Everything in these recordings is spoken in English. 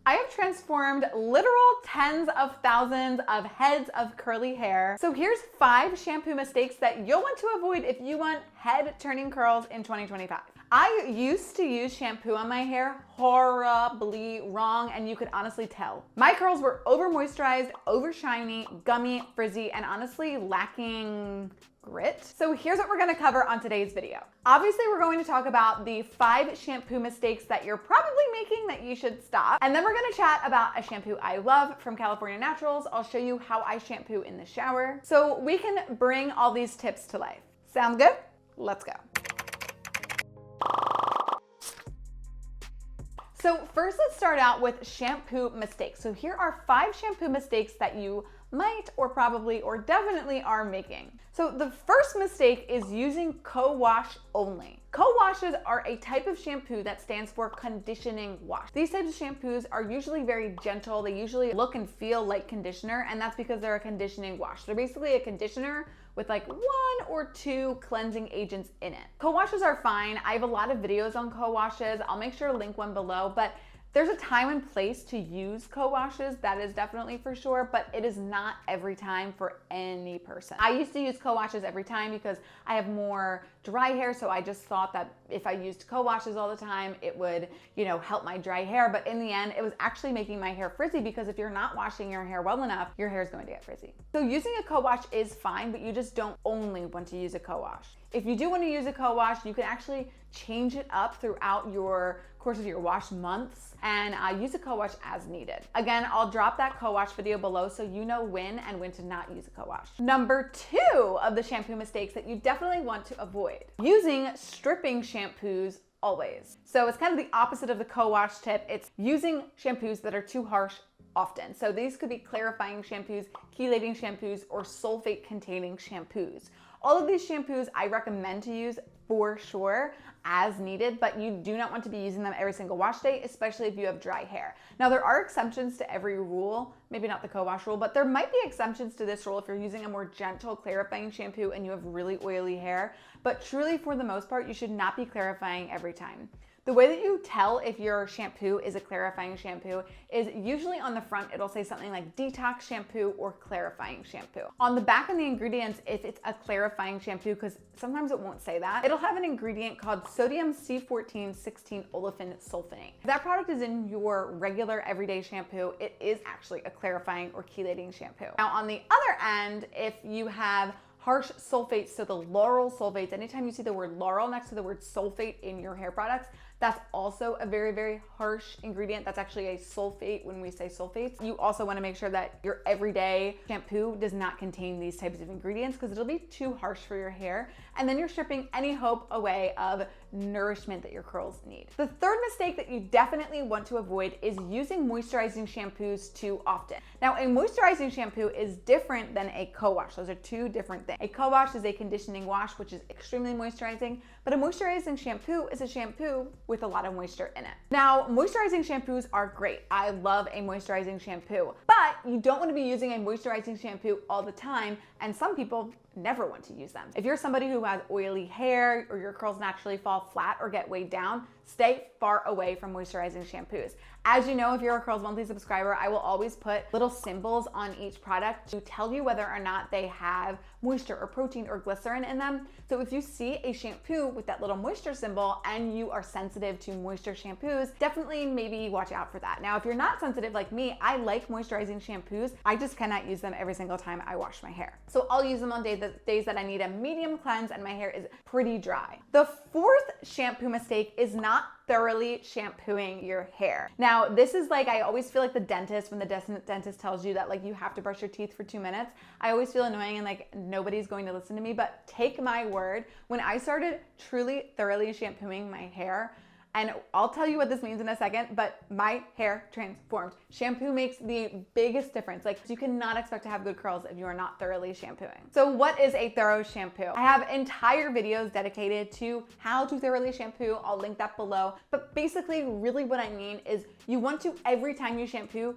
I have transformed literal tens of thousands of heads of curly hair. So here's 5 shampoo mistakes that you'll want to avoid if you want head turning curls in 2025. I used to use shampoo on my hair horribly wrong, and you could honestly tell. My curls were over moisturized, over shiny, gummy, frizzy, and honestly lacking grit. So here's what we're gonna cover on today's video. Obviously, we're going to talk about the 5 shampoo mistakes that you're probably making that you should stop. And then we're gonna chat about a shampoo I love from California Naturals. I'll show you how I shampoo in the shower so we can bring all these tips to life. Sounds good? Let's go. So first, let's start out with shampoo mistakes. So here are 5 shampoo mistakes that you might or probably or definitely are making. So the first mistake is using co-wash only. Co-washes are a type of shampoo that stands for conditioning wash. These types of shampoos are usually very gentle. They usually look and feel like conditioner, and that's because they're a conditioning wash. They're basically a conditioner with like 1 or 2 cleansing agents in it. Co-washes are fine. I have a lot of videos on co-washes. I'll make sure to link one below, but there's a time and place to use co-washes, that is definitely for sure, but it is not every time for any person. I used to use co-washes every time because I have more dry hair, so I just thought that if I used co-washes all the time, it would, help my dry hair, but in the end, it was actually making my hair frizzy because if you're not washing your hair well enough, your hair is going to get frizzy. So using a co-wash is fine, but you just don't only want to use a co-wash. If you do want to use a co-wash, you can actually change it up throughout your course of your wash months and use a co-wash as needed. Again, I'll drop that co-wash video below so you know when and when to not use a co-wash. Number 2 of the shampoo mistakes that you definitely want to avoid: using stripping shampoos always. So it's kind of the opposite of the co-wash tip. It's using shampoos that are too harsh often. So these could be clarifying shampoos, chelating shampoos, or sulfate containing shampoos. All of these shampoos I recommend to use for sure as needed, but you do not want to be using them every single wash day, especially if you have dry hair. Now, there are exceptions to every rule, maybe not the co-wash rule, but there might be exceptions to this rule if you're using a more gentle clarifying shampoo and you have really oily hair, but truly for the most part, you should not be clarifying every time. The way that you tell if your shampoo is a clarifying shampoo is usually on the front, it'll say something like detox shampoo or clarifying shampoo. On the back of the ingredients, if it's a clarifying shampoo, because sometimes it won't say that, it'll have an ingredient called sodium C14-16 olefin sulfonate. If that product is in your regular everyday shampoo, it is actually a clarifying or chelating shampoo. Now, on the other end, if you have harsh sulfates, so the lauryl sulfates, anytime you see the word lauryl next to the word sulfate in your hair products, that's also a very, very harsh ingredient. That's actually a sulfate when we say sulfates. You also want to make sure that your everyday shampoo does not contain these types of ingredients because it'll be too harsh for your hair. And then you're stripping any hope away of nourishment that your curls need. The third mistake that you definitely want to avoid is using moisturizing shampoos too often. Now, a moisturizing shampoo is different than a co-wash. Those are 2 different things. A co-wash is a conditioning wash, which is extremely moisturizing, but a moisturizing shampoo is a shampoo with a lot of moisture in it. Now, moisturizing shampoos are great. I love a moisturizing shampoo, but you don't want to be using a moisturizing shampoo all the time, and some people never want to use them. If you're somebody who has oily hair or your curls naturally fall flat or get weighed down, stay far away from moisturizing shampoos. As you know, if you're a Curls Monthly subscriber, I will always put little symbols on each product to tell you whether or not they have moisture or protein or glycerin in them. So if you see a shampoo with that little moisture symbol and you are sensitive to moisture shampoos, definitely maybe watch out for that. Now, if you're not sensitive like me, I like moisturizing shampoos. I just cannot use them every single time I wash my hair. So I'll use them on days that I need a medium cleanse and my hair is pretty dry. The 4th shampoo mistake is not thoroughly shampooing your hair. Now, this is like, I always feel like the dentist when the dentist tells you that like you have to brush your teeth for 2 minutes. I always feel annoying and like nobody's going to listen to me, but take my word, when I started truly thoroughly shampooing my hair, and I'll tell you what this means in a second, but my hair transformed. Shampoo makes the biggest difference. Like, you cannot expect to have good curls if you are not thoroughly shampooing. So what is a thorough shampoo? I have entire videos dedicated to how to thoroughly shampoo. I'll link that below. But basically, really what I mean is you want to, every time you shampoo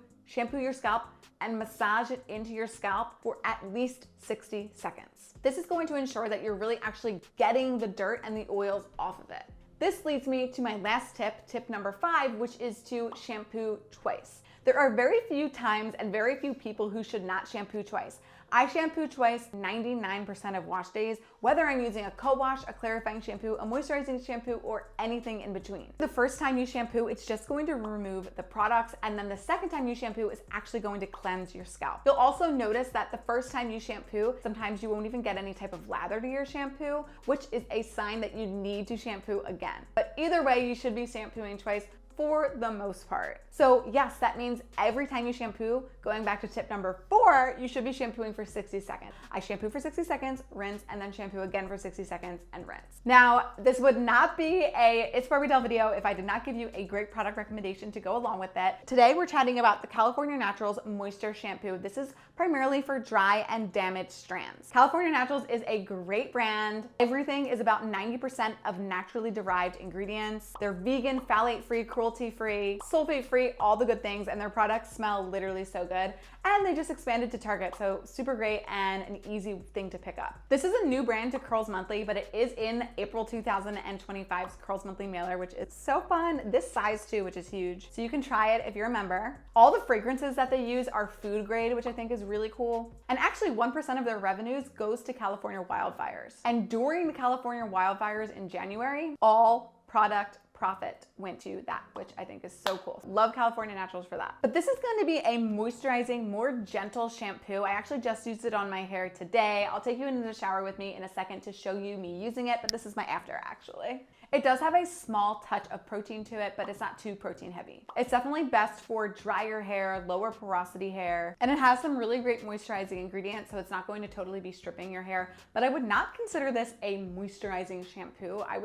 your scalp and massage it into your scalp for at least 60 seconds. This is going to ensure that you're really actually getting the dirt and the oils off of it. This leads me to my last tip, tip number 5, which is to shampoo twice. There are very few times and very few people who should not shampoo twice. I shampoo twice 99% of wash days, whether I'm using a co-wash, a clarifying shampoo, a moisturizing shampoo, or anything in between. The first time you shampoo, it's just going to remove the products, and then the second time you shampoo is actually going to cleanse your scalp. You'll also notice that the first time you shampoo, sometimes you won't even get any type of lather to your shampoo, which is a sign that you need to shampoo again. But either way, you should be shampooing twice for the most part. So yes, that means every time you shampoo, going back to tip number 4, you should be shampooing for 60 seconds. I shampoo for 60 seconds, rinse, and then shampoo again for 60 seconds and rinse. Now, this would not be a It's Barbie Doll video if I did not give you a great product recommendation to go along with it. Today, we're chatting about the California Naturals Moisture Shampoo. This is primarily for dry and damaged strands. California Naturals is a great brand. Everything is about 90% of naturally derived ingredients. They're vegan, phthalate-free, cruelty-free, sulfate-free, all the good things, and their products smell literally so good. And they just expanded to Target, so super great and an easy thing to pick up. This is a new brand to Curls Monthly, but it is in April 2025's Curls Monthly mailer, which is so fun. This size too, which is huge. So you can try it if you're a member. All the fragrances that they use are food grade, which I think is really cool. And actually 1% of their revenues goes to California wildfires. And during the California wildfires in January, all product profit went to that, which I think is so cool. Love California Naturals for that. But this is going to be a moisturizing, more gentle shampoo. I actually just used it on my hair today. I'll take you into the shower with me in a second to show you me using it, but this is my after actually. It does have a small touch of protein to it, but it's not too protein heavy. It's definitely best for drier hair, lower porosity hair, and it has some really great moisturizing ingredients, so it's not going to totally be stripping your hair, but I would not consider this a moisturizing shampoo. I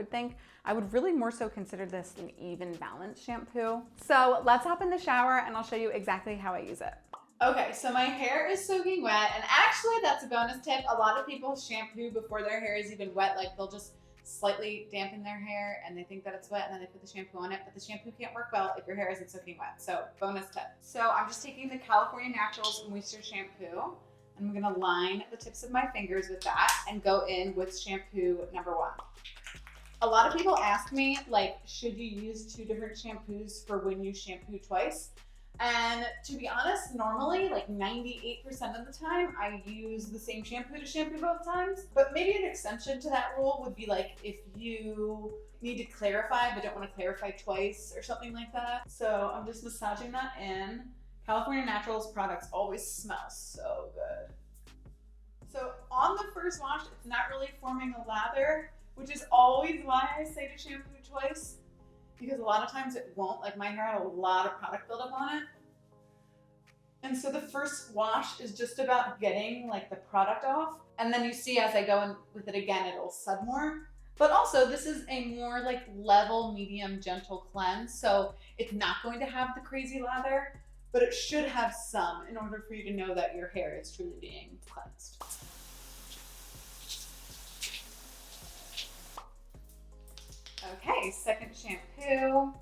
would really more so consider this an even balanced shampoo. So let's hop in the shower and I'll show you exactly how I use it. Okay, so my hair is soaking wet, and actually that's a bonus tip. A lot of people shampoo before their hair is even wet, like they'll just slightly dampen their hair and they think that it's wet and then they put the shampoo on it, but the shampoo can't work well if your hair isn't soaking wet. So bonus tip. So I'm just taking the California Naturals Moisture Shampoo and I'm gonna line the tips of my fingers with that and go in with shampoo number 1. A lot of people ask me, like, should you use 2 different shampoos for when you shampoo twice? And to be honest, normally like 98% of the time I use the same shampoo to shampoo both times. But maybe an exception to that rule would be like if you need to clarify but don't want to clarify twice or something like that. So I'm just massaging that in. California Naturals products always smell so good. So on the first wash, it's not really forming a lather, which is always why I say to shampoo twice. Because a lot of times it won't. Like my hair had a lot of product buildup on it. And so the first wash is just about getting like the product off. And then you see as I go in with it again, it'll sud more. But also this is a more like level, medium, gentle cleanse. So it's not going to have the crazy lather, but it should have some in order for you to know that your hair is truly being cleansed. Okay, second shampoo.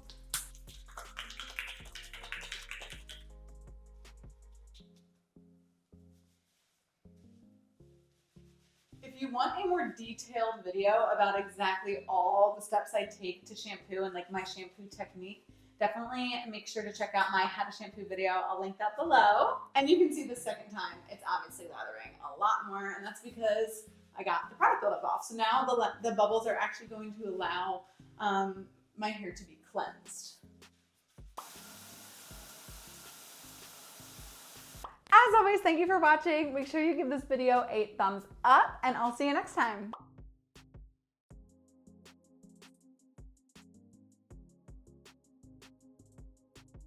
If you want a more detailed video about exactly all the steps I take to shampoo and like my shampoo technique, definitely make sure to check out my how to shampoo video. I'll link that below. And you can see the second time, it's obviously lathering a lot more, and that's because I got the product buildup off. So now the bubbles are actually going to allow my hair to be cleansed. As always, thank you for watching. Make sure you give this video a thumbs up and I'll see you next time.